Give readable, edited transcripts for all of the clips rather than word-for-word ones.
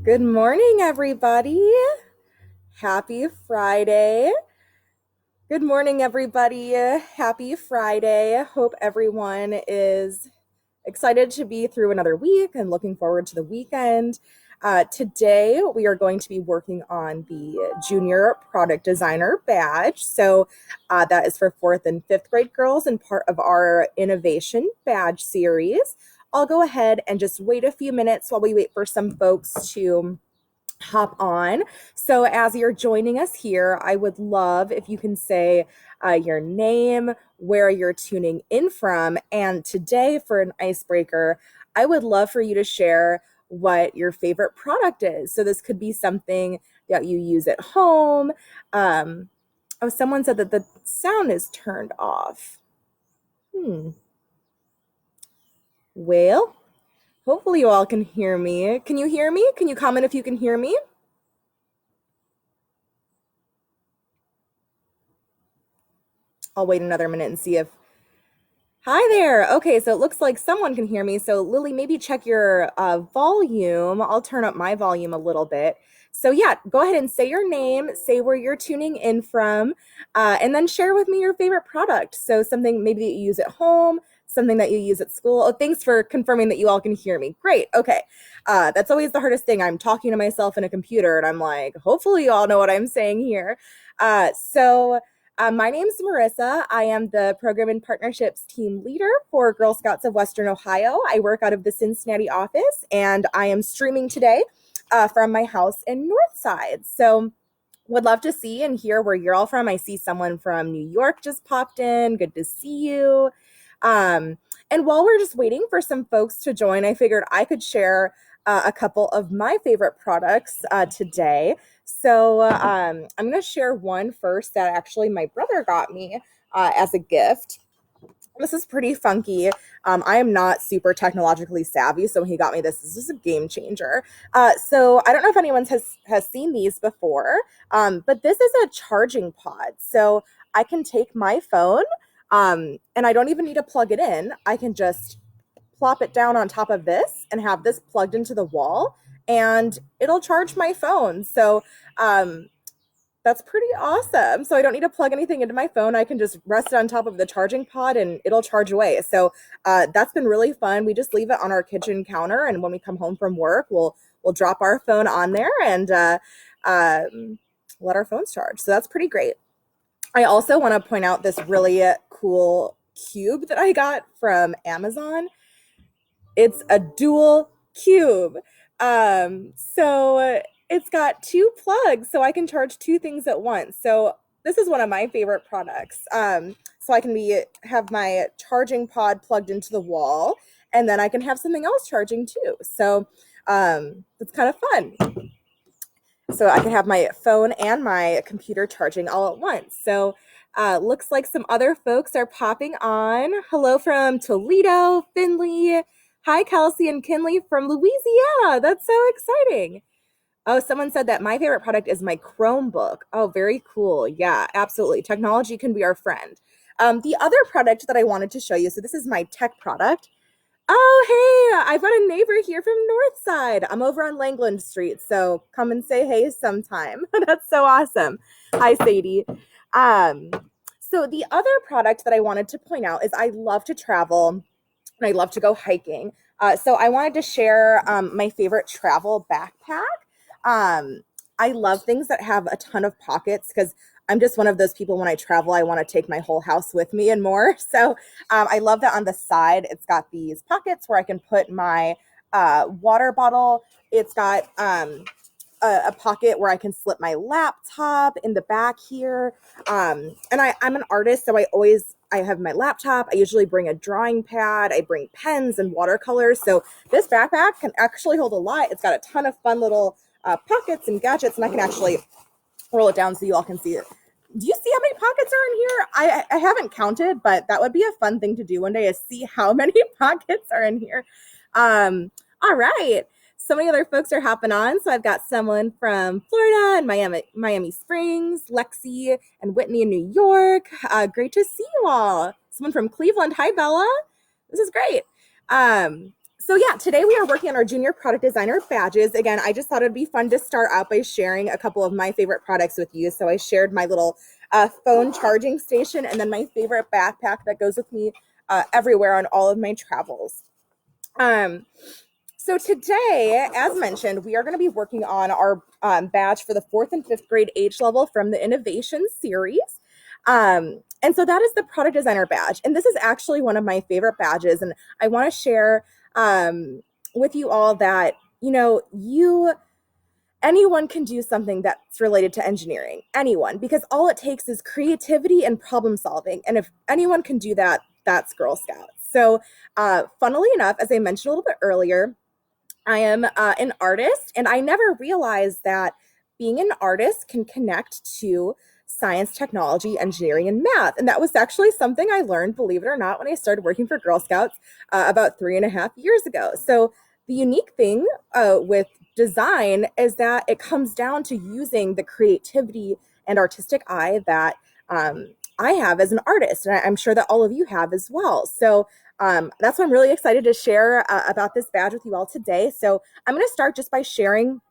Good morning, everybody. Happy Friday. Good morning, everybody. Happy Friday. Hope everyone is excited to be through another week and looking forward to the weekend. Today, we are going to be working on the Junior Product Designer badge. That is for fourth and fifth grade girls and part of our Innovation badge series. I'll go ahead and just wait a few minutes while we wait for some folks to hop on. So, as you're joining us here, I would love if you can say your name, where you're tuning in from. And today, for an icebreaker, I would love for you to share what your favorite product is. So, this could be something that you use at home. Someone said that the sound is turned off. Well, hopefully, you all can hear me. Can you hear me? Can you comment if you can hear me? I'll wait another minute and see if. Hi there. Okay, so it looks like someone can hear me. So, Lily, maybe check your volume. I'll turn up my volume a little bit. So, yeah, go ahead and say your name, say where you're tuning in from, and then share with me your favorite product. So, something maybe that you use at home, something that you use at school. Oh, thanks for confirming that you all can hear me. Great. Okay. That's always the hardest thing. I'm talking to myself in a computer, and I'm like, hopefully, you all know what I'm saying here. My name's Marissa. I am the Program and Partnerships Team Leader for Girl Scouts of Western Ohio. I work out of the Cincinnati office, and I am streaming today from my house in Northside. So, would love to see and hear where you're all from. I see someone from New York just popped in. Good to see you. And while we're just waiting for some folks to join, I figured I could share a couple of my favorite products today. I'm going to share one first that actually my brother got me as a gift. This is pretty funky. I am not super technologically savvy, so when he got me this is a game changer. So I don't know if anyone has seen these before, but this is a charging pod. So I can take my phone, and I don't even need to plug it in. I can just plop it down on top of this and have this plugged into the wall, and it'll charge my phone. Um, that's pretty awesome. So I don't need to plug anything into my phone. I can just rest it on top of the charging pod and it'll charge away. That's been really fun. We just leave it on our kitchen counter, and when we come home from work, we'll drop our phone on there and let our phones charge. So that's pretty great. I also want to point out this really cool cube that I got from Amazon. It's a dual cube. It's got two plugs, so I can charge two things at once. So this is one of my favorite products. So I can have my charging pod plugged into the wall, and then I can have something else charging too. It's kind of fun. So I can have my phone and my computer charging all at once. Looks like some other folks are popping on. Hello from Toledo, Findlay. Hi, Kelsey and Kinley from Louisiana. That's so exciting. Oh, someone said that my favorite product is my Chromebook. Oh, very cool. Yeah, absolutely. Technology can be our friend. The other product that I wanted to show you, so this is my tech product. Oh, hey, I've got a neighbor here from Northside. I'm over on Langland Street, so come and say hey sometime. That's so awesome. Hi, Sadie. Um, so the other product that I wanted to point out is I love to travel and I love to go hiking. So I wanted to share my favorite travel backpack. I love things that have a ton of pockets because I'm just one of those people when I travel, I want to take my whole house with me and more. I love that on the side, it's got these pockets where I can put my water bottle. It's got a pocket where I can slip my laptop in the back here. I'm an artist, so I have my laptop. I usually bring a drawing pad. I bring pens and watercolors. So this backpack can actually hold a lot. It's got a ton of fun little pockets and gadgets, and I can actually roll it down so you all can see it. Do you see how many pockets are in here? I haven't counted, but that would be a fun thing to do one day is see how many pockets are in here. All right. So many other folks are hopping on. So I've got someone from Florida and Miami Springs, Lexi and Whitney in New York. Great to see you all. Someone from Cleveland. Hi, Bella. This is great. So yeah, today we are working on our junior product designer badges. Again, I just thought it'd be fun to start out by sharing a couple of my favorite products with you. So I shared my little phone charging station and then my favorite backpack that goes with me everywhere on all of my travels. Um, so today, as mentioned, we are going to be working on our badge for the 4th and 5th grade age level from the Innovation series. And so that is the product designer badge. And this is actually one of my favorite badges. And I want to share with you all that, anyone can do something that's related to engineering, anyone, because all it takes is creativity and problem solving. And if anyone can do that, that's Girl Scouts. So funnily enough, as I mentioned a little bit earlier, I am an artist, and I never realized that being an artist can connect to science, technology, engineering, and math. And that was actually something I learned, believe it or not, when I started working for Girl Scouts about 3.5 years ago. So the unique thing with design is that it comes down to using the creativity and artistic eye that I have as an artist, and I'm sure that all of you have as well. So that's why I'm really excited to share about this badge with you all today. So I'm going to start just by sharing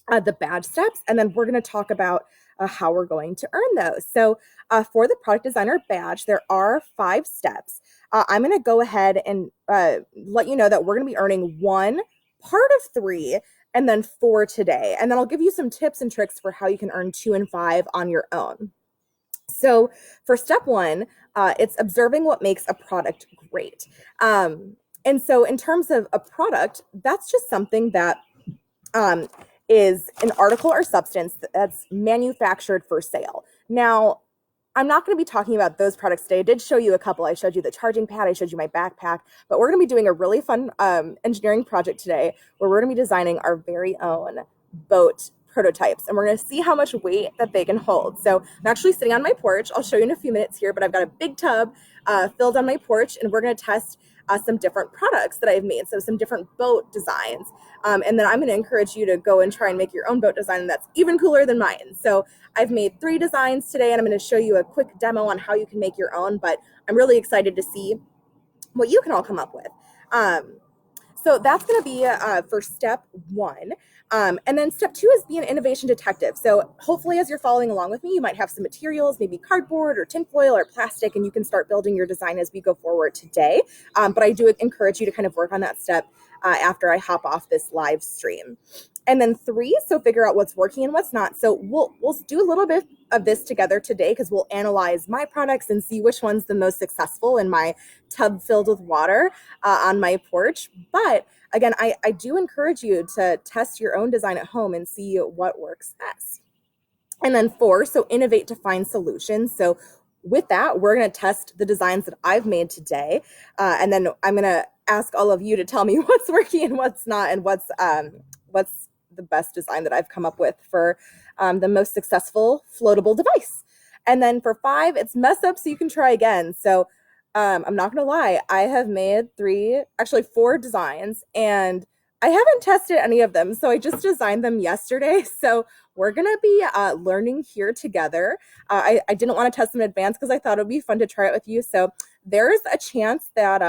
the badge steps, and then we're going to talk about how we're going to earn those. So for the product designer badge, there are 5 steps. I'm going to go ahead and let you know that we're going to be earning 1 part of 3 and then 4 today. And then I'll give you some tips and tricks for how you can earn 2 and 5 on your own. So for step 1, it's observing what makes a product great. And so in terms of a product, that's just something that is an article or substance that's manufactured for sale. Now, I'm not going to be talking about those products today. I did show you a couple. I showed you the charging pad. I showed you my backpack. But we're going to be doing a really fun engineering project today where we're going to be designing our very own boat prototypes. And we're going to see how much weight that they can hold. So I'm actually sitting on my porch. I'll show you in a few minutes here, but I've got a big tub filled on my porch, and we're going to test some different products that I've made. So some different boat designs. And then I'm going to encourage you to go and try and make your own boat design that's even cooler than mine. So I've made 3 designs today, and I'm going to show you a quick demo on how you can make your own, but I'm really excited to see what you can all come up with. So that's going to be for step 1. And then step 2 is be an innovation detective. So hopefully as you're following along with me, you might have some materials, maybe cardboard or tinfoil or plastic, and you can start building your design as we go forward today. But I do encourage you to kind of work on that step after I hop off this live stream. And then 3, so figure out what's working and what's not. So we'll do a little bit of this together today because we'll analyze my products and see which one's the most successful in my tub filled with water on my porch. But again, I do encourage you to test your own design at home and see what works best. And then 4, so innovate to find solutions. So with that, we're going to test the designs that I've made today. And then I'm going to ask all of you to tell me what's working and what's not, and what's the best design that I've come up with for the most successful floatable device. And then for 5, it's mess up so you can try again. So I'm not going to lie, I have made 4 designs, and I haven't tested any of them. So I just designed them yesterday. So we're going to be learning here together. I didn't want to test them in advance because I thought it would be fun to try it with you. So there's a chance that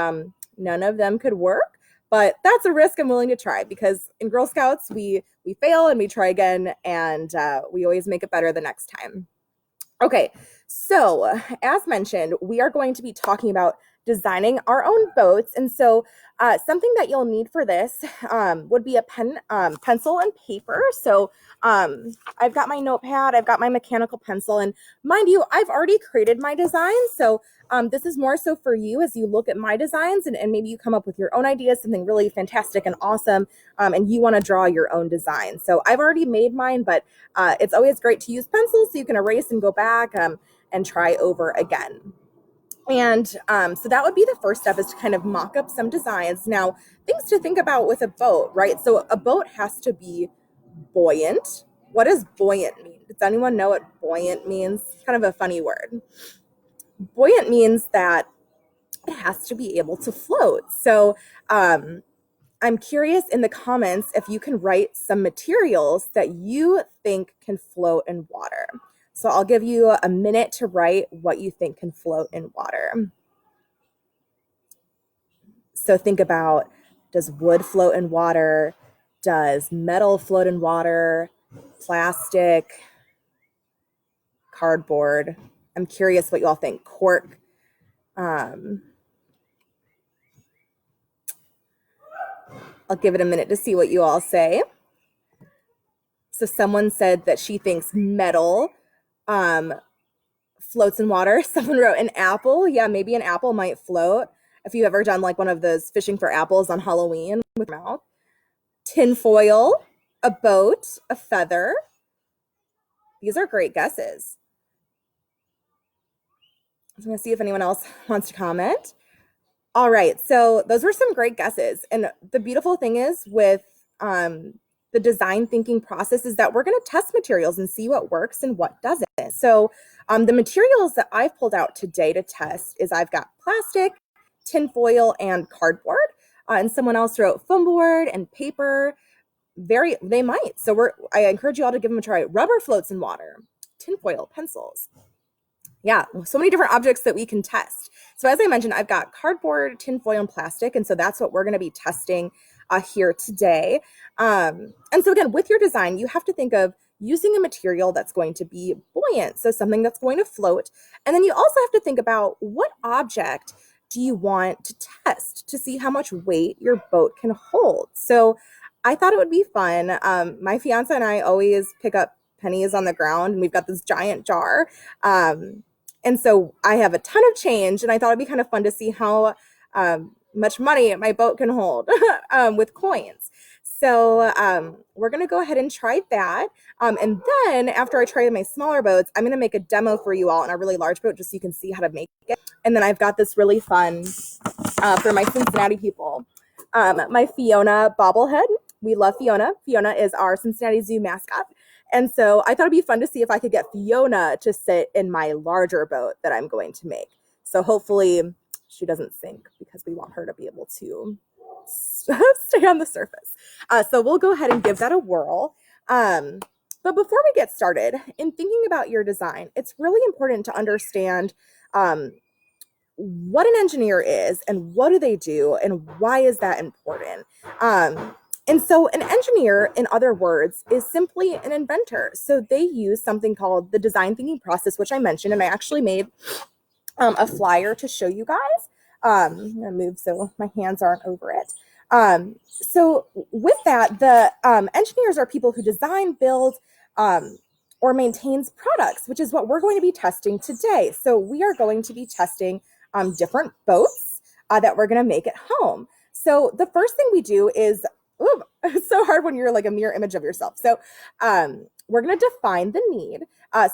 none of them could work, but that's a risk I'm willing to try because in Girl Scouts, we fail and we try again, and we always make it better the next time. Okay, so as mentioned, we are going to be talking about designing our own boats. And so something that you'll need for this would be a pencil and paper. So I've got my notepad, I've got my mechanical pencil, and mind you, I've already created my design. So this is more so for you as you look at my designs and maybe you come up with your own ideas, something really fantastic and awesome, and you want to draw your own design. So I've already made mine, but it's always great to use pencils so you can erase and go back and try over again. And so that would be the first step, is to kind of mock up some designs. Now, things to think about with a boat, right? So a boat has to be buoyant. What does buoyant mean? Does anyone know what buoyant means? It's kind of a funny word. Buoyant means that it has to be able to float. So I'm curious in the comments if you can write some materials that you think can float in water. So I'll give you a minute to write what you think can float in water. So think about Does wood float in water? Does metal float in water? Plastic? Cardboard? I'm curious what you all think. Cork? I'll give it a minute to see what you all say. So someone said that she thinks metal floats in water. Someone wrote an apple. Yeah, maybe an apple might float. If you've ever done like one of those fishing for apples on Halloween with your mouth. Tin foil, a boat, a feather. These are great guesses. I'm going to see if anyone else wants to comment. All right, so those were some great guesses. And the beautiful thing is with the design thinking process is that we're going to test materials and see what works and what doesn't. So the materials that I've pulled out today to test is I've got plastic, tin foil, and cardboard. And someone else wrote foam board and paper. They might. So I encourage you all to give them a try. Rubber floats in water, tinfoil, pencils. Yeah, so many different objects that we can test. So as I mentioned, I've got cardboard, tinfoil, and plastic. And so that's what we're going to be testing here today. And so again, with your design, you have to think of using a material that's going to be buoyant. So something that's going to float. And then you also have to think about what object do you want to test to see how much weight your boat can hold. So I thought it would be fun. My fiance and I always pick up pennies on the ground, and we've got this giant jar. And so I have a ton of change, and I thought it'd be kind of fun to see how much money my boat can hold with coins. So we're going to go ahead and try that. And then after I try my smaller boats, I'm going to make a demo for you all on a really large boat just so you can see how to make it. And then I've got this really fun for my Cincinnati people, my Fiona bobblehead. We love Fiona. Fiona is our Cincinnati Zoo mascot. And so I thought it'd be fun to see if I could get Fiona to sit in my larger boat that I'm going to make. So hopefully she doesn't sink because we want her to be able to stay on the surface. So we'll go ahead and give that a whirl. But before we get started, in thinking about your design, it's really important to understand what an engineer is and what do they do and why is that important. And so an engineer, in other words, is simply an inventor. So they use something called the design thinking process, which I mentioned, and I actually made a flyer to show you guys. I'm going to move so my hands aren't over it. So with that, the engineers are people who design, build, or maintains products, which is what we're going to be testing today. So we are going to be testing different boats that we're going to make at home. So the first thing we do is, it's so hard when you're like a mirror image of yourself. So we're going to define the need.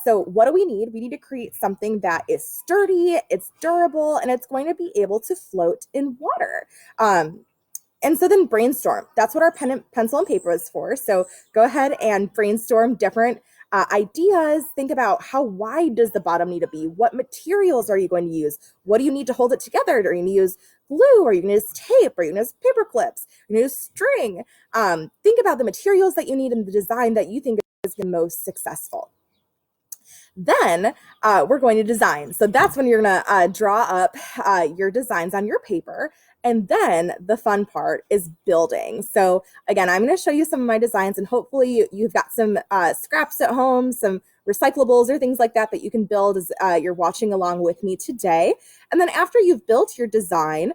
So what do we need? We need to create something that is sturdy, it's durable, and it's going to be able to float in water. And so then brainstorm. That's what our pencil and paper is for. So go ahead and brainstorm different ideas. Think about how wide does the bottom need to be? What materials are you going to use? What do you need to hold it together? Are you going to use glue? Are you going to use tape? Are you going to use paper clips? Are you going to use string? Think about the materials that you need in the design that you think is the most successful. Then we're going to design. So that's when you're going to draw up your designs on your paper. And then the fun part is building. So again, I'm going to show you some of my designs, and hopefully you've got some scraps at home, some recyclables or things like that that you can build as you're watching along with me today. And then after you've built your design,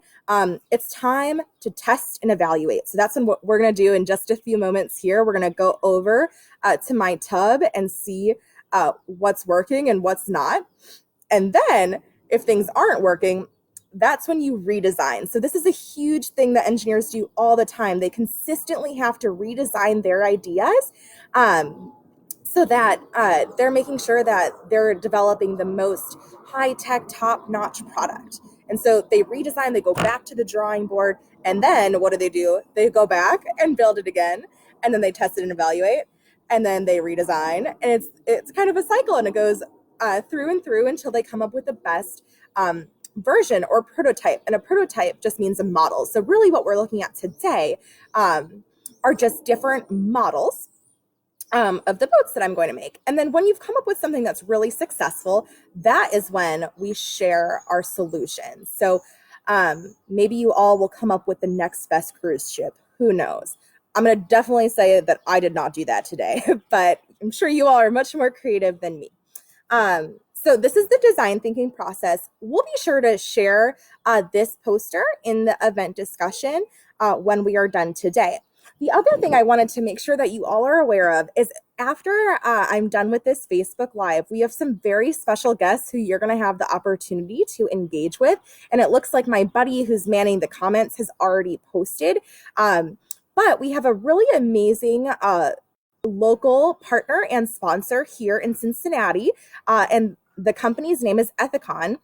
it's time to test and evaluate. So that's what we're going to do in just a few moments here. We're going to go over to my tub and see what's working and what's not. And then if things aren't working, that's when you redesign. So this is a huge thing that engineers do all the time. They consistently have to redesign their ideas so that they're making sure that they're developing the most high-tech, top-notch product. And so they redesign, they go back to the drawing board, and then what do? They go back and build it again, and then they test it and evaluate, and then they redesign. And it's kind of a cycle, and it goes through and through until they come up with the best version or prototype. And a prototype just means a model. So really what we're looking at today are just different models of the boats that I'm going to make. And then when you've come up with something that's really successful, that is when we share our solution. So Maybe you all will come up with the next best cruise ship. Who knows? I'm going to definitely say that I did not do that today, but I'm sure you all are much more creative than me. So this is the design thinking process. We'll be sure to share this poster in the event discussion when we are done today. The other thing I wanted to make sure that you all are aware of is after I'm done with this Facebook Live, we have some very special guests who you're going to have the opportunity to engage with. And it looks like my buddy who's manning the comments has already posted. But we have a really amazing local partner and sponsor here in Cincinnati. And the company's name is Ethicon.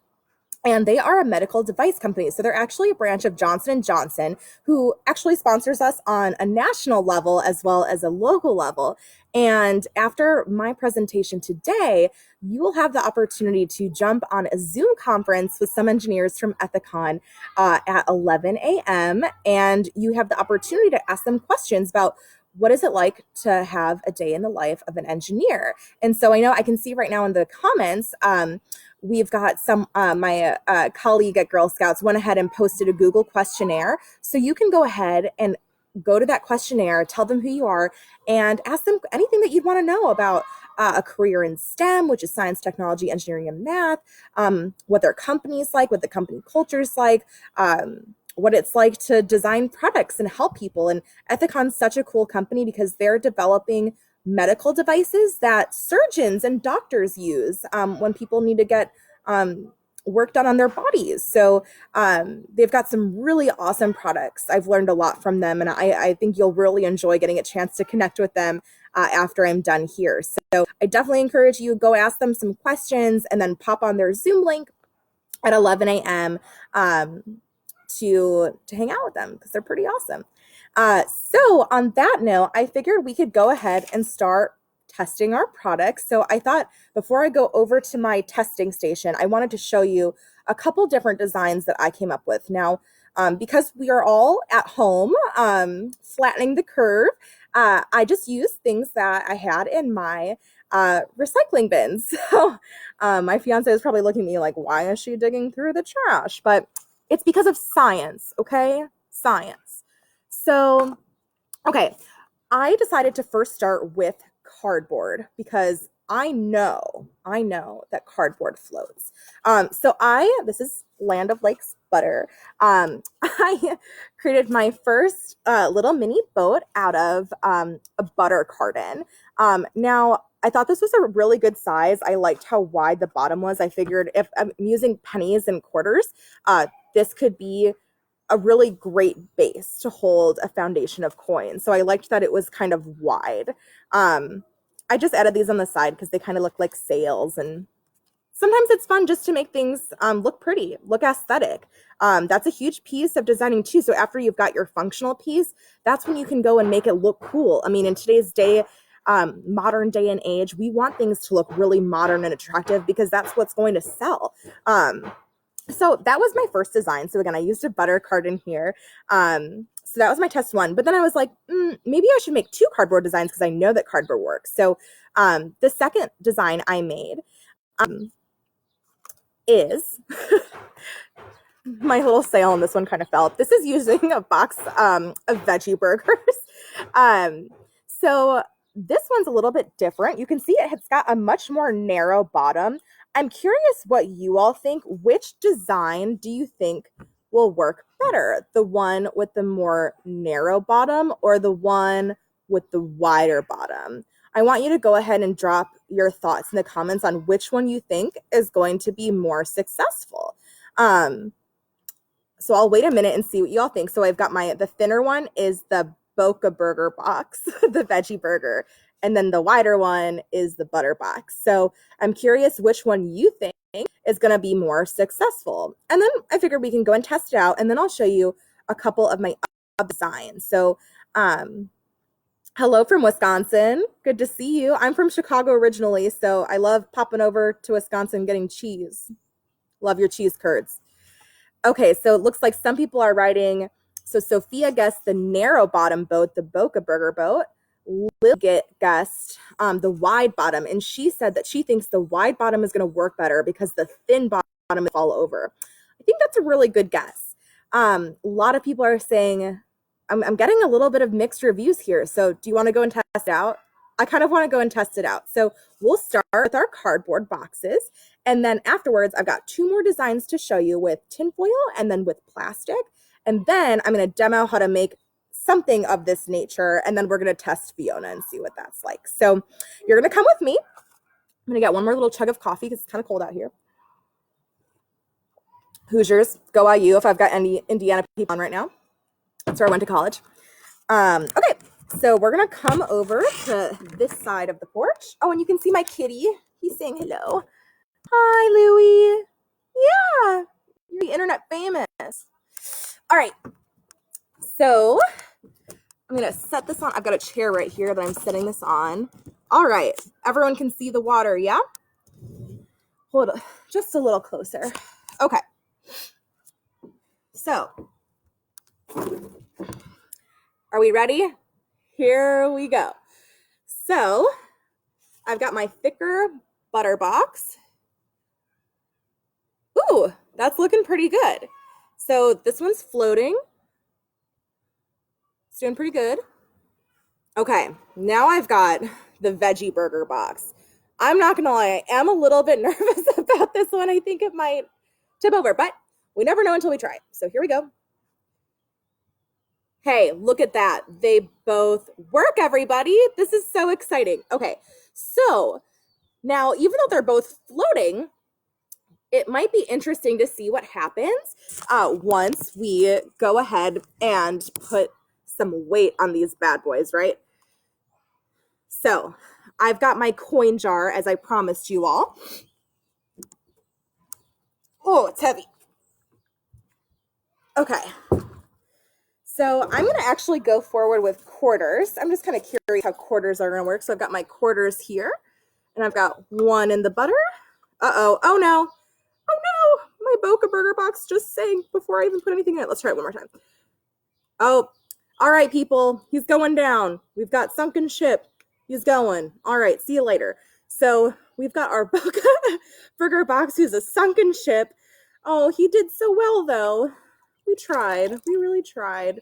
And they are a medical device company. So they're actually a branch of Johnson & Johnson, who actually sponsors us on a national level as well as a local level. And after my presentation today, you will have the opportunity to jump on a Zoom conference with some engineers from Ethicon at 11 a.m. And you have the opportunity to ask them questions about what is it like to have a day in the life of an engineer. And so I know I can see right now in the comments, we've got some, my colleague at Girl Scouts went ahead and posted a Google questionnaire. So you can go ahead and go to that questionnaire, tell them who you are, and ask them anything that you'd want to know about a career in STEM, which is science, technology, engineering, and math, what their company's like, what the company culture's like, what it's like to design products and help people. And Ethicon's such a cool company because they're developing medical devices that surgeons and doctors use when people need to get work done on their bodies. So they've got some really awesome products. I've learned a lot from them, and I think you'll really enjoy getting a chance to connect with them after I'm done here. So I definitely encourage you, go ask them some questions and then pop on their Zoom link at 11 a.m. To hang out with them because they're pretty awesome. So on that note, I figured we could go ahead and start testing our products. So I thought before I go over to my testing station, I wanted to show you a couple different designs that I came up with. Now, because we are all at home flattening the curve, I just used things that I had in my recycling bins. So my fiance is probably looking at me like, why is she digging through the trash? But it's because of science, okay? Science. So, okay, I decided to first start with cardboard because I know that cardboard floats. This is Land of Lakes butter. I created my first little mini boat out of a butter carton. Now, I thought this was a really good size. I liked how wide the bottom was. I figured if I'm using pennies and quarters, this could be a really great base to hold a foundation of coins. So I liked that it was kind of wide. I just added these on the side because they kind of look like sails, and sometimes it's fun just to make things look pretty, look aesthetic. That's a huge piece of designing too. So after you've got your functional piece, that's when you can go and make it look cool. I mean, in today's day, modern day and age, we want things to look really modern and attractive because that's what's going to sell. So that was my first design. So again, I used a butter carton here. So that was my test one. But then I was like, maybe I should make 2 cardboard designs because I know that cardboard works. So the second design I made is my little sail, and this one kind of fell. This is using a box of veggie burgers. So this one's a little bit different. You can see it's got a much more narrow bottom. I'm curious what you all think. Which design do you think will work better? The one with the more narrow bottom or the one with the wider bottom? I want you to go ahead and drop your thoughts in the comments on which one you think is going to be more successful. So I'll wait a minute and see what you all think. So I've got the thinner one is the Boca Burger box, the veggie burger. And then the wider one is the butter box. So I'm curious which one you think is going to be more successful. And then I figured we can go and test it out. And then I'll show you a couple of my designs. So hello from Wisconsin. Good to see you. I'm from Chicago originally, so I love popping over to Wisconsin and getting cheese. Love your cheese curds. Okay, so it looks like some people are writing. So Sophia guessed the narrow bottom boat, the Boca Burger boat. Lil guessed the wide bottom, and she said that she thinks the wide bottom is going to work better because the thin bottom is all over. I think that's a really good guess. A lot of people are saying, I'm getting a little bit of mixed reviews here. So do you want to go and test it out? I kind of want to go and test it out. So we'll start with our cardboard boxes. And then afterwards, I've got 2 more designs to show you with tinfoil and then with plastic. And then I'm going to demo how to make something of this nature. And then we're going to test Fiona and see what that's like. So you're going to come with me. I'm going to get one more little chug of coffee because it's kind of cold out here. Hoosiers, go IU if I've got any Indiana people on right now. That's where I went to college. Okay, so we're going to come over to this side of the porch. Oh, and you can see my kitty. He's saying hello. Hi, Louie. Yeah, you're internet famous. All right, so I'm going to set this on. I've got a chair right here that I'm setting this on. All right, everyone can see the water, yeah? Hold on, just a little closer. Okay. So, are we ready? Here we go. So, I've got my thicker butter box. Ooh, that's looking pretty good. So this one's floating. It's doing pretty good. Okay, now I've got the veggie burger box. I'm not gonna lie, I am a little bit nervous about this one. I think it might tip over, but we never know until we try. So here we go. Hey, look at that. They both work, everybody. This is so exciting. Okay, so now even though they're both floating, it might be interesting to see what happens once we go ahead and put some weight on these bad boys, right? So I've got my coin jar, as I promised you all. Oh, it's heavy. Okay. So I'm going to actually go forward with quarters. I'm just kind of curious how quarters are going to work. So I've got my quarters here, and I've got one in the butter. Uh-oh. Oh, no. Oh, no. My Boca Burger box just sank before I even put anything in it. Let's try it one more time. Oh, all right, people. He's going down. We've got sunken ship. He's going. All right, see you later. So we've got our Boca Burger box who's a sunken ship. Oh, he did so well, though. We tried. We really tried.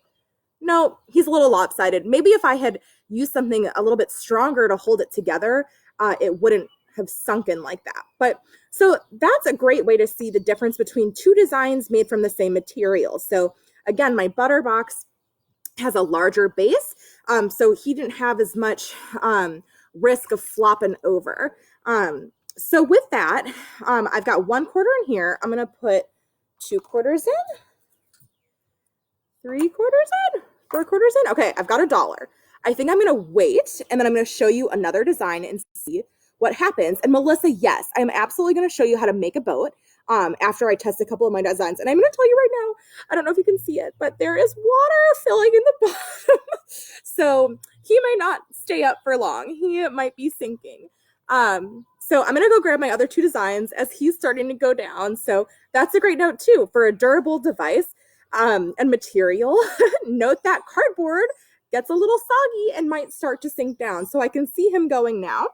No, he's a little lopsided. Maybe if I had used something a little bit stronger to hold it together, it wouldn't have sunken like that. But so that's a great way to see the difference between 2 designs made from the same material. So again, my butter box has a larger base, so he didn't have as much risk of flopping over. So with that, I've got 1 quarter in here. I'm going to put 2 quarters in, 3 quarters in, 4 quarters in. Okay, I've got $1. I think I'm going to wait, and then I'm going to show you another design and see what happens. And Melissa, yes, I'm absolutely going to show you how to make a boat after I test a couple of my designs. And I'm going to tell you right now, I don't know if you can see it, but there is water filling in the bottom. So he may not stay up for long. He might be sinking. So I'm going to go grab my other 2 designs as he's starting to go down. So that's a great note too for a durable device and material. Note that cardboard gets a little soggy and might start to sink down. So I can see him going now.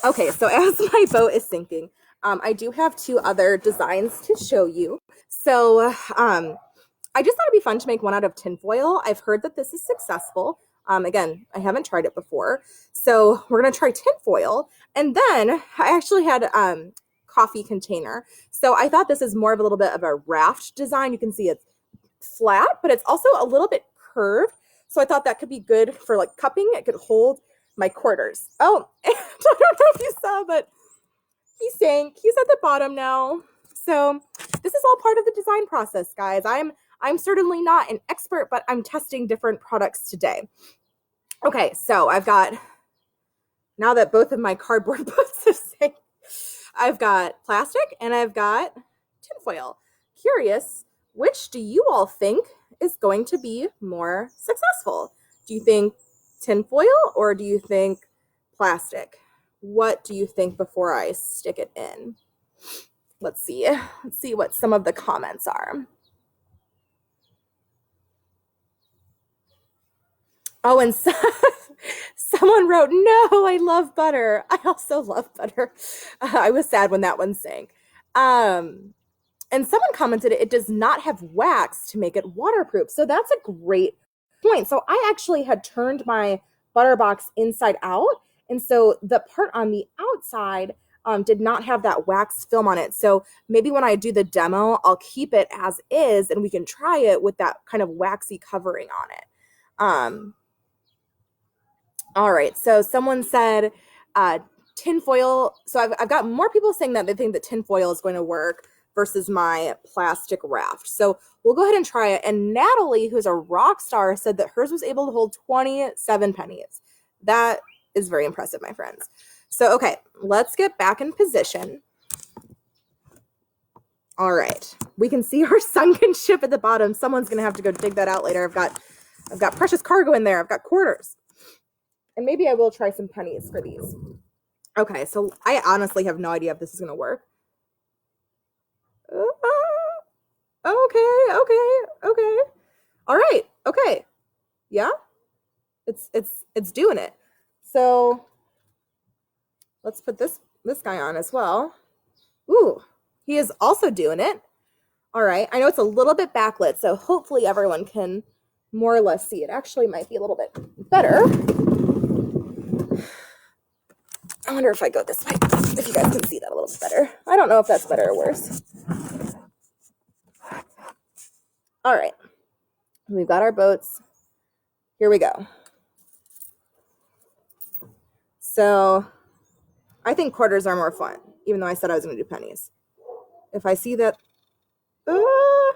Okay, so as my boat is sinking, I do have 2 other designs to show you. So I just thought it'd be fun to make one out of tinfoil. I've heard that this is successful. Again, I haven't tried it before. So we're going to try tinfoil. And then I actually had coffee container. So I thought this is more of a little bit of a raft design. You can see it's flat, but it's also a little bit curved. So I thought that could be good for like cupping. It could hold my quarters. Oh, and I don't know if you saw, but he sank. He's at the bottom now. So this is all part of the design process, guys. I'm certainly not an expert, but I'm testing different products today. Okay, so I've got, now that both of my cardboard boats have sank, I've got plastic and I've got tinfoil. Curious, which do you all think is going to be more successful? Do you think tinfoil or do you think plastic? What do you think before I stick it in? Let's see what some of the comments are. Oh, and so, someone wrote, no, I love butter. I also love butter. I was sad when that one sank. Um, and someone commented it does not have wax to make it waterproof. So that's a great point. So I actually had turned my butter box inside out. And so the part on the outside did not have that wax film on it. So maybe when I do the demo, I'll keep it as is and we can try it with that kind of waxy covering on it. All right. So someone said tinfoil. So I've got more people saying that they think that tinfoil is going to work versus my plastic raft. So we'll go ahead and try it. And Natalie, who's a rock star, said that hers was able to hold 27 pennies. That is very impressive, my friends. So, okay, let's get back in position. All right. We can see our sunken ship at the bottom. Someone's going to have to go dig that out later. I've got precious cargo in there. I've got quarters. And maybe I will try some pennies for these. Okay, so I honestly have no idea if this is going to work. Okay. All right. Okay. Yeah. It's doing it. So let's put this guy on as well. Ooh, he is also doing it. All right. I know it's a little bit backlit, so hopefully everyone can more or less see it. Actually, might be a little bit better. I wonder if I go this way, if you guys can see that a little bit better. I don't know if that's better or worse. All right. We've got our boats. Here we go. So I think quarters are more fun, even though I said I was going to do pennies. If I see that. All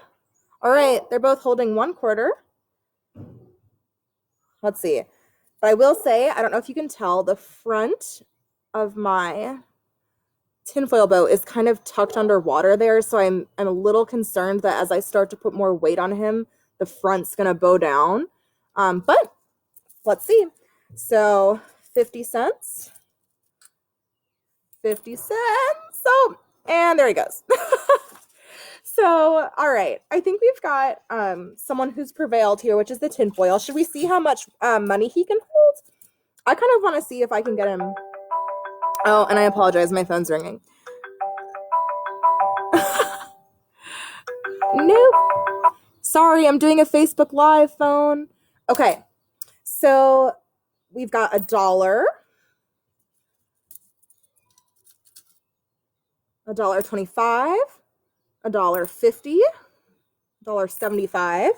right. They're both holding 1 quarter. Let's see. But I will say, I don't know if you can tell, the front of my tinfoil boat is kind of tucked underwater there. So I'm a little concerned that as I start to put more weight on him, the front's going to bow down. But let's see. So 50 cents. 50 cents. Oh, and there he goes. So, all right. I think we've got someone who's prevailed here, which is the tinfoil. Should we see how much money he can hold? I kind of want to see if I can get him. Oh, and I apologize. My phone's ringing. Nope. Sorry, I'm doing a Facebook Live phone. Okay. So we've got $1, $1.25, $1.50, $1.75,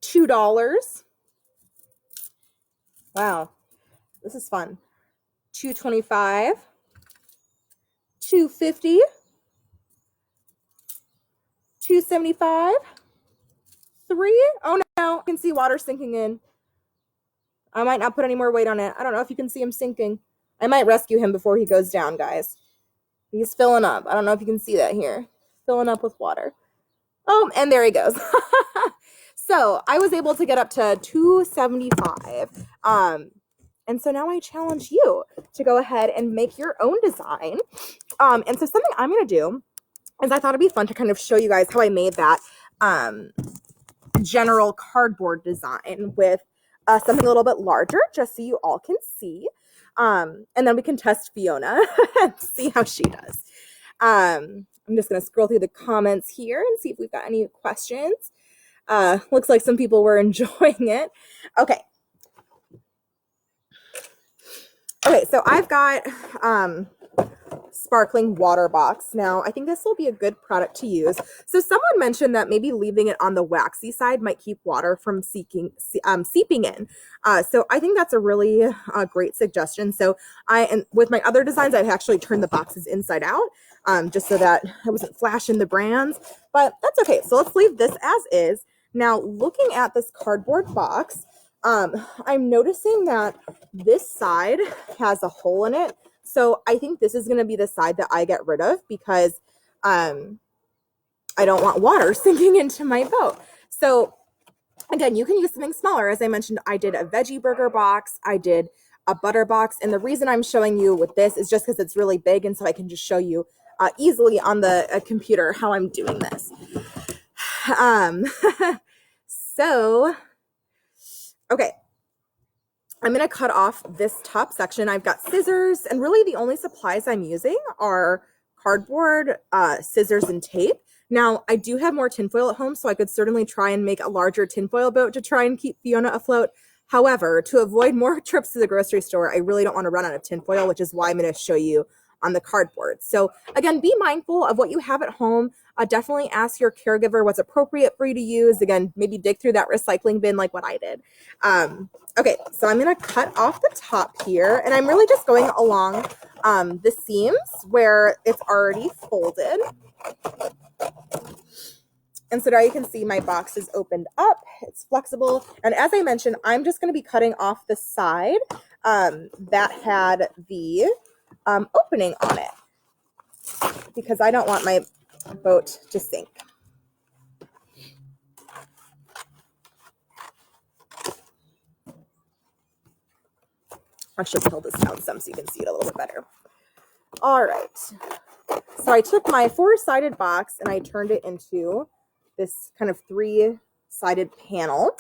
$2. Wow, this is fun. $2.25, $2.50, $2.75, $3. Oh no, I can see water sinking in. I might not put any more weight on it. I don't know if you can see him sinking. I might rescue him before he goes down, guys. He's filling up. I don't know if you can see that here. Filling up with water. Oh, and there he goes. So I was able to get up to $2.75. And so now I challenge you to go ahead and make your own design. And so something I'm going to do is I thought it'd be fun to kind of show you guys how I made that general cardboard design with something a little bit larger, just so you all can see. And then we can test Fiona and see how she does. I'm just going to scroll through the comments here and see if we've got any questions. Looks like some people were enjoying it. Okay. Okay, so I've got sparkling water box. Now, I think this will be a good product to use. So someone mentioned that maybe leaving it on the waxy side might keep water from seeping in. So I think that's a really great suggestion. So and with my other designs, I've actually turned the boxes inside out just so that I wasn't flashing the brands. But that's okay. So let's leave this as is. Now, looking at this cardboard box, I'm noticing that this side has a hole in it. So I think this is going to be the side that I get rid of because I don't want water sinking into my boat. So again, you can use something smaller. As I mentioned, I did a veggie burger box. I did a butter box. And the reason I'm showing you with this is just because it's really big. And so I can just show you easily on the computer how I'm doing this. So Okay, I'm going to cut off this top section. I've got scissors, and really the only supplies I'm using are cardboard, scissors, and tape. Now, I do have more tinfoil at home, so I could certainly try and make a larger tinfoil boat to try and keep Fiona afloat. However, to avoid more trips to the grocery store, I really don't want to run out of tinfoil, which is why I'm going to show you on the cardboard. So again, be mindful of what you have at home. Definitely ask your caregiver what's appropriate for you to use. Again, maybe dig through that recycling bin like what I did. Okay, so I'm going to cut off the top here, and I'm really just going along the seams where it's already folded. And so now you can see my box is opened up. It's flexible. And as I mentioned, I'm just going to be cutting off the side that had the opening on it because I don't want my boat to sink. I should pull this down some so you can see it a little bit better. All right. So I took my four-sided box and I turned it into this kind of three-sided panel.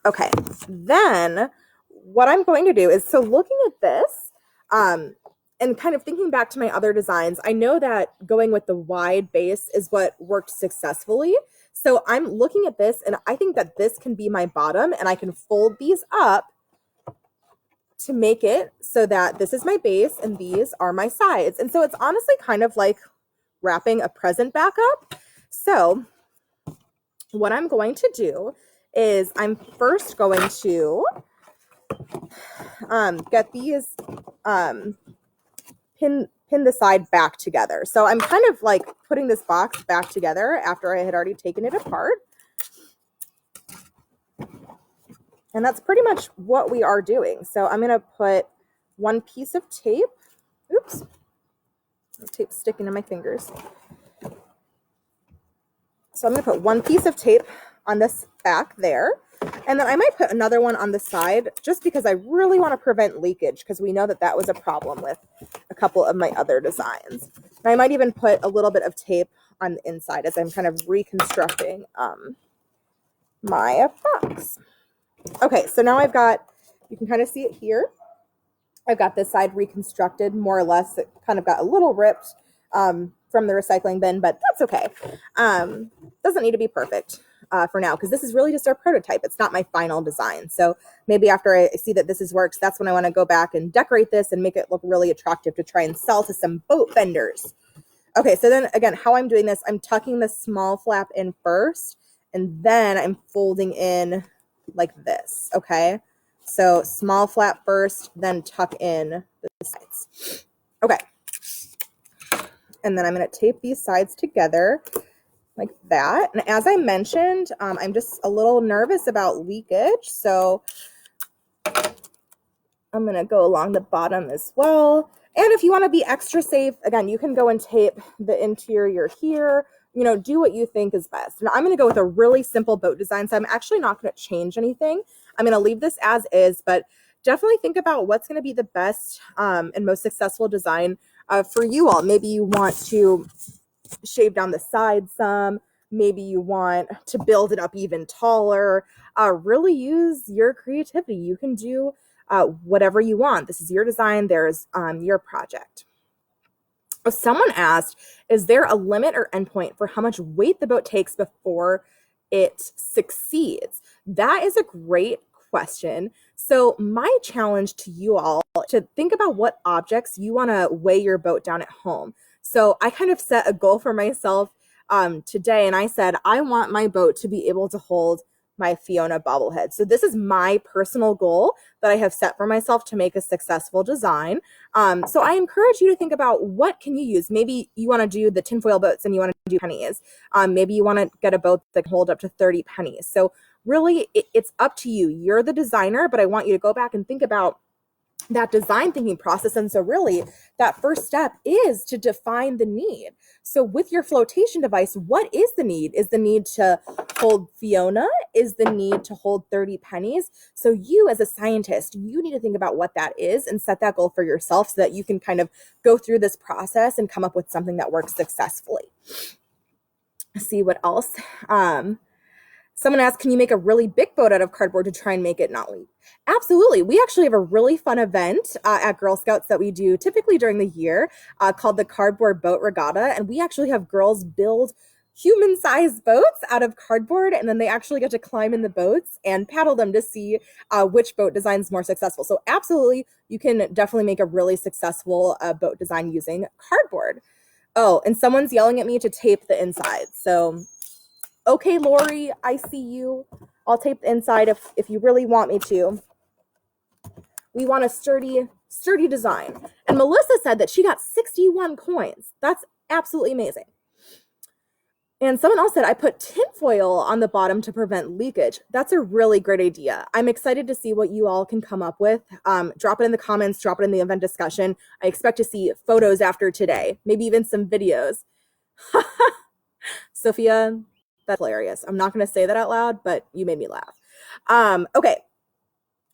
Okay, then what I'm going to do is, so looking at this and kind of thinking back to my other designs, I know that going with the wide base is what worked successfully. So I'm looking at this and I think that this can be my bottom, and I can fold these up to make it so that this is my base and these are my sides. And so it's honestly kind of like wrapping a present back up. So what I'm going to do is I'm first going to get these pin the side back together. So I'm kind of like putting this box back together after I had already taken it apart. And that's pretty much what we are doing. So I'm going to put one piece of tape. Oops. The tape's sticking to my fingers. So I'm going to put one piece of tape on this back there. And then I might put another one on the side just because I really want to prevent leakage, because we know that that was a problem with a couple of my other designs. And I might even put a little bit of tape on the inside as I'm kind of reconstructing my box. Okay, so now I've got, you can kind of see it here. I've got this side reconstructed more or less. It kind of got a little ripped from the recycling bin, but that's okay. Doesn't need to be perfect for now, because this is really just our prototype. It's not my final design. So maybe after I see that this works, that's when I want to go back and decorate this and make it look really attractive to try and sell to some boat vendors. Okay, so then again, how I'm doing this, I'm tucking the small flap in first, and then I'm folding in like this, okay? So small flap first, then tuck in the sides. Okay. And then I'm going to tape these sides together like that. And as I mentioned, I'm just a little nervous about leakage. So I'm going to go along the bottom as well. And if you want to be extra safe, again, you can go and tape the interior here. You know, do what you think is best. And I'm going to go with a really simple boat design. So I'm actually not going to change anything. I'm going to leave this as is, but definitely think about what's going to be the best and most successful design for you all. Maybe you want to shave down the sides some. Maybe you want to build it up even taller. Really use your creativity. You can do whatever you want. This is your design. There's your project. Someone asked, is there a limit or endpoint for how much weight the boat takes before it succeeds? That is a great question. So my challenge to you all to think about what objects you want to weigh your boat down at home. So I kind of set a goal for myself today, and I said, I want my boat to be able to hold my Fiona bobblehead. So this is my personal goal that I have set for myself to make a successful design. So I encourage you to think about, what can you use? Maybe you want to do the tinfoil boats and you want to do pennies. Maybe you want to get a boat that can hold up to 30 pennies. So really, it's up to you. You're the designer, but I want you to go back and think about that design thinking process. And so really that first step is to define the need. So with your flotation device, what is the need? Is the need to hold Fiona? Is the need to hold 30 pennies? So you as a scientist, you need to think about what that is and set that goal for yourself so that you can kind of go through this process and come up with something that works successfully. See what else. Someone asked, can you make a really big boat out of cardboard to try and make it not leak? Absolutely. We actually have a really fun event at Girl Scouts that we do typically during the year called the Cardboard Boat Regatta. And we actually have girls build human-sized boats out of cardboard, and then they actually get to climb in the boats and paddle them to see which boat design is more successful. So absolutely, you can definitely make a really successful boat design using cardboard. Oh, and someone's yelling at me to tape the inside. So, okay, Lori, I see you. I'll tape the inside if you really want me to. We want a sturdy design. And Melissa said that she got 61 coins. That's absolutely amazing. And someone else said, I put tinfoil on the bottom to prevent leakage. That's a really great idea. I'm excited to see what you all can come up with. Drop it in the comments, drop it in the event discussion. I expect to see photos after today, maybe even some videos. Sophia, that's hilarious. I'm not going to say that out loud, but you made me laugh. Okay,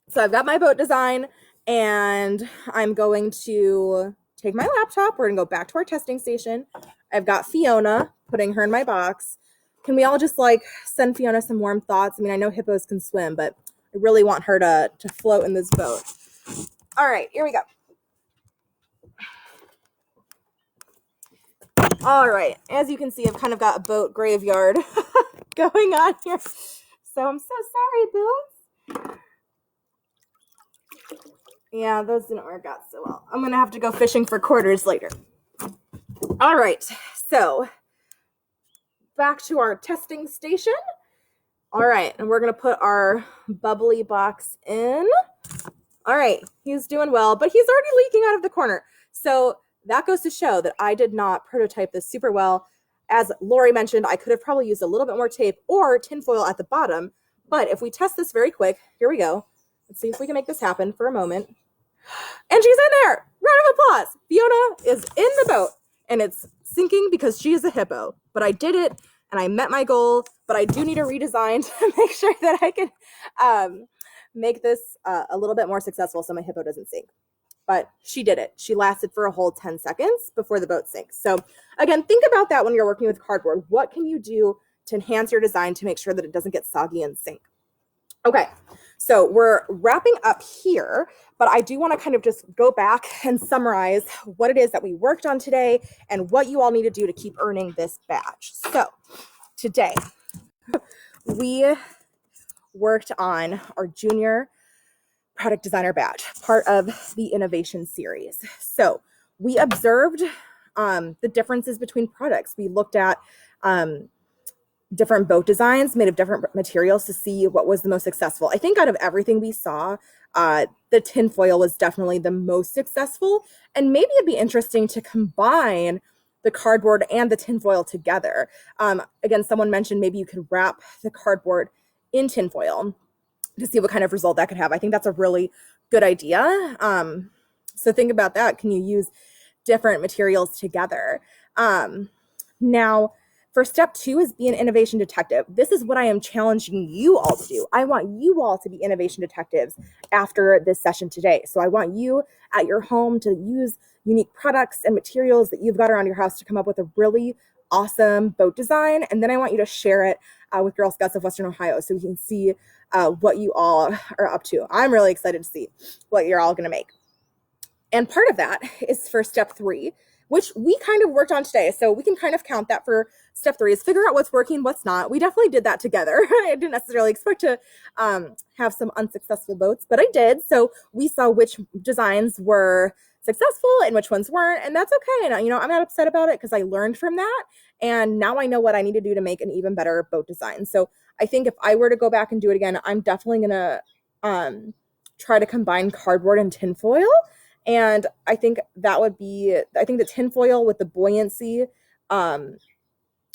so I've got my boat design, and I'm going to take my laptop. We're going to go back to our testing station. I've got Fiona, putting her in my box. Can we all just like send Fiona some warm thoughts? I mean, I know hippos can swim, but I really want her to float in this boat. All right, here we go. All right, as you can see, I've kind of got a boat graveyard going on here. So I'm so sorry, Boots. Yeah, those didn't work out so well. I'm gonna have to go fishing for quarters later. All right, so back to our testing station. All right, and we're gonna put our bubbly box in. All right, he's doing well, but he's already leaking out of the corner. So that goes to show that I did not prototype this super well. As Lori mentioned, I could have probably used a little bit more tape or tinfoil at the bottom. But if we test this very quick, here we go. Let's see if we can make this happen for a moment. And she's in there. Round of applause. Fiona is in the boat, and it's sinking because she is a hippo. But I did it, and I met my goal. But I do need a redesign to make sure that I can make this a little bit more successful so my hippo doesn't sink. But she did it. She lasted for a whole 10 seconds before the boat sinks. So again, think about that when you're working with cardboard. What can you do to enhance your design to make sure that it doesn't get soggy and sink? Okay, so we're wrapping up here, but I do want to kind of just go back and summarize what it is that we worked on today and what you all need to do to keep earning this badge. So today, we worked on our junior product designer badge, part of the innovation series. So we observed the differences between products. We looked at different boat designs made of different materials to see what was the most successful. I think out of everything we saw, the tinfoil was definitely the most successful. And maybe it'd be interesting to combine the cardboard and the tinfoil together. Again, someone mentioned maybe you could wrap the cardboard in tinfoil to see what kind of result that could have. I think that's a really good idea. So think about that. Can you use different materials together? Now, for step 2 is be an innovation detective. This is what I am challenging you all to do. I want you all to be innovation detectives after this session today. So I want you at your home to use unique products and materials that you've got around your house to come up with a really awesome boat design. And then I want you to share it with Girl Scouts of Western Ohio so we can see what you all are up to. I'm really excited to see what you're all going to make. And part of that is for step 3, which we kind of worked on today. So we can kind of count that for step 3 is figure out what's working, what's not. We definitely did that together. I didn't necessarily expect to have some unsuccessful boats, but I did. So we saw which designs were successful and which ones weren't, and that's okay. And I'm not upset about it because I learned from that. And now I know what I need to do to make an even better boat design. So I think if I were to go back and do it again, I'm definitely going to try to combine cardboard and tinfoil. And I think the tinfoil with the buoyancy and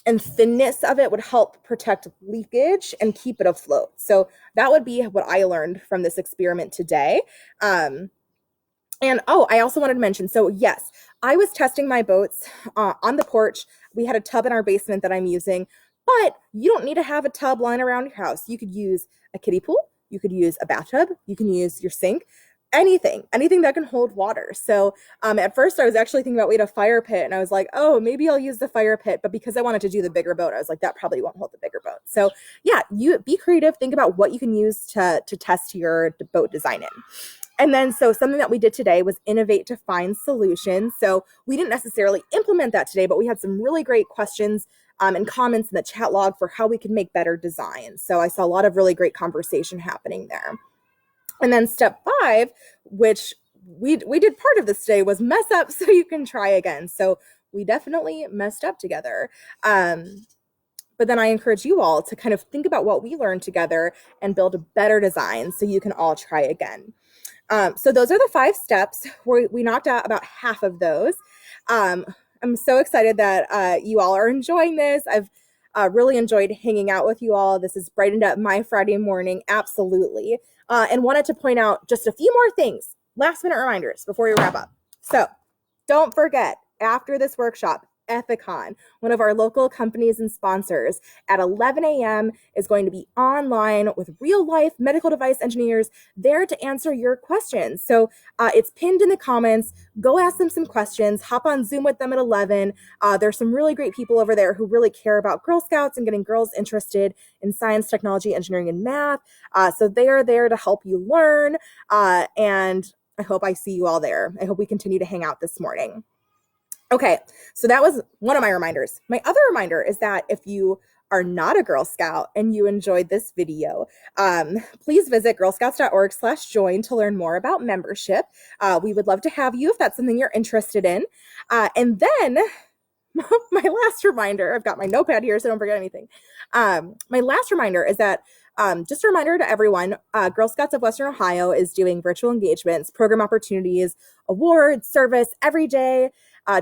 thinness of it would help protect leakage and keep it afloat. So that would be what I learned from this experiment today. I also wanted to mention, so yes, I was testing my boats on the porch. We had a tub in our basement that I'm using, but you don't need to have a tub lying around your house. You could use a kiddie pool. You could use a bathtub. You can use your sink. anything that can hold water. So at first I was actually thinking about we had a fire pit, and I was like, oh, maybe I'll use the fire pit. But because I wanted to do the bigger boat, I was like, that probably won't hold the bigger boat. So yeah, you be creative, think about what you can use to test your boat design in. And then, so something that we did today was innovate to find solutions. So we didn't necessarily implement that today, but we had some really great questions and comments in the chat log for how we could make better designs. So I saw a lot of really great conversation happening there. And then step 5, which we did part of this today, was mess up so you can try again. So we definitely messed up together. But then I encourage you all to kind of think about what we learned together and build a better design so you can all try again. So those are the 5 steps. We knocked out about half of those. I'm so excited that you all are enjoying this. I've really enjoyed hanging out with you all. This has brightened up my Friday morning, absolutely. And wanted to point out just a few more things, last minute reminders before we wrap up. So don't forget, after this workshop, Ethicon, one of our local companies and sponsors, at 11 a.m. is going to be online with real life medical device engineers there to answer your questions. So it's pinned in the comments. Go ask them some questions. Hop on Zoom with them at 11. There's some really great people over there who really care about Girl Scouts and getting girls interested in science, technology, engineering, and math. So they are there to help you learn. And I hope I see you all there. I hope we continue to hang out this morning. Okay, so that was one of my reminders. My other reminder is that if you are not a Girl Scout and you enjoyed this video, please visit girlscouts.org/join to learn more about membership. We would love to have you if that's something you're interested in. And then my last reminder, I've got my notepad here so don't forget anything. My last reminder is that just a reminder to everyone, Girl Scouts of Western Ohio is doing virtual engagements, program opportunities, awards, service every day,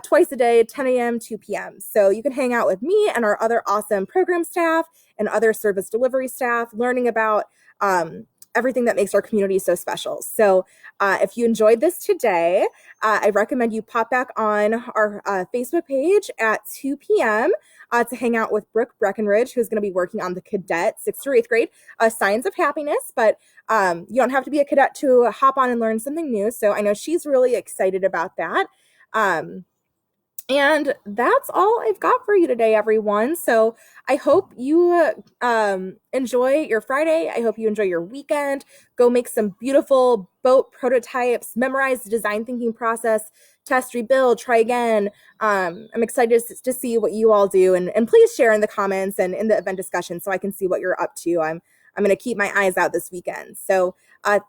twice a day, 10 a.m., 2 p.m. So you can hang out with me and our other awesome program staff and other service delivery staff, learning about everything that makes our community so special. So if you enjoyed this today, I recommend you pop back on our Facebook page at 2 p.m. To hang out with Brooke Breckenridge, who's going to be working on the cadet 6th through 8th grade Science of Happiness. But you don't have to be a cadet to hop on and learn something new. So I know she's really excited about that. And that's all I've got for you today, everyone. So I hope you enjoy your Friday. I hope you enjoy your weekend. Go make some beautiful boat prototypes, memorize the design thinking process, test, rebuild, try again. I'm excited to see what you all do. And please share in the comments and in the event discussion so I can see what you're up to. I'm going to keep my eyes out this weekend. So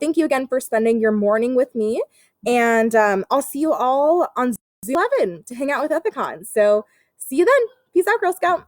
thank you again for spending your morning with me. And I'll see you all on Zoom 11 to hang out with Ethicon. So see you then. Peace out, Girl Scout.